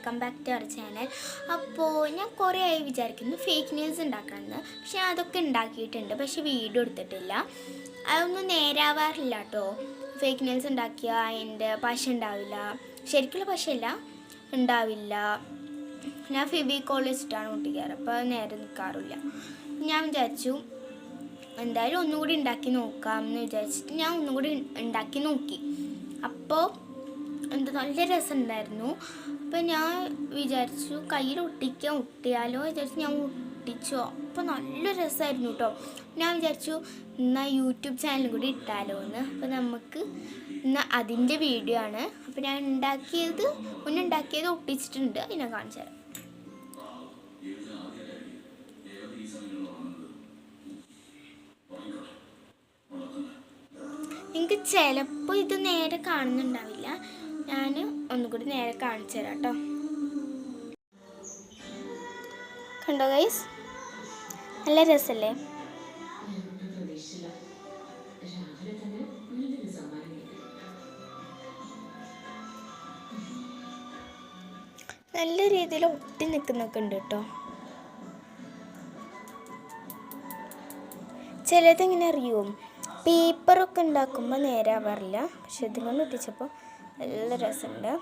Welcome back to our channel. അപ്പോൾ ഞാൻ കുറേ ആയി വിചാരിക്കുന്നു ഫേക്ക് ന്യൂസ് ഉണ്ടാക്കണമെന്ന്. പക്ഷെ അതൊക്കെ ഉണ്ടാക്കിയിട്ടുണ്ട്, പക്ഷെ വീഡിയോ എടുത്തിട്ടില്ല. അതൊന്നും നേരാവാറില്ല കേട്ടോ. ഫേക്ക് ന്യൂസ് ഉണ്ടാക്കിയാൽ അതിൻ്റെ പശ ഉണ്ടാവില്ല, ശരിക്കുള്ള പശയല്ല ഉണ്ടാവില്ല. ഞാൻ ഫെവിക്കോൾ വെച്ചിട്ടാണ് ഒട്ടിക്കാറ്, അപ്പോൾ അത് നേരെ നിൽക്കാറില്ല. ഞാൻ വിചാരിച്ചു എന്തായാലും ഒന്നുകൂടി ഉണ്ടാക്കി നോക്കാം എന്ന് വിചാരിച്ചിട്ട് ഞാൻ ഒന്നുകൂടി ഉണ്ടാക്കി നോക്കി. അപ്പോൾ നല്ല രസമുണ്ടായിരുന്നു. അപ്പോൾ ഞാൻ വിചാരിച്ചു കയ്യിൽ ഒട്ടിയാലോ വിചാരിച്ചു. ഞാൻ ഒട്ടിച്ചു. അപ്പോൾ നല്ല രസമായിരുന്നു കേട്ടോ. ഞാൻ വിചാരിച്ചു എന്നാൽ യൂട്യൂബ് ചാനലും കൂടി ഇട്ടാലോ എന്ന്. അപ്പോൾ നമുക്ക് ഇന്ന് അതിൻ്റെ വീഡിയോ ആണ്. അപ്പോൾ ഞാൻ ഉണ്ടാക്കിയത് ഒട്ടിച്ചിട്ടുണ്ട്, അതിനെ കാണിച്ചു തരാം. നിങ്ങൾക്ക് ചിലപ്പോൾ ഇത് നേരെ കാണുന്നുണ്ടാവില്ല, ഞാൻ ഒന്നുകൂടി നേരെ കാണിച്ചു തരാം കേട്ടോ. കണ്ടോ ഗൈസ്, നല്ല രസമല്ലേ? നല്ല രീതിയിൽ ഒട്ടി നിൽക്കുന്നൊക്കെ ഉണ്ട് കേട്ടോ. ചിലതെങ്ങനെ അറിയുമോ, പേപ്പറൊക്കെ ഉണ്ടാക്കുമ്പോൾ നേരാവാറില്ല. പക്ഷെ ഇതുകൊണ്ട് ഒട്ടിച്ചപ്പോൾ നല്ല രസമുണ്ട്.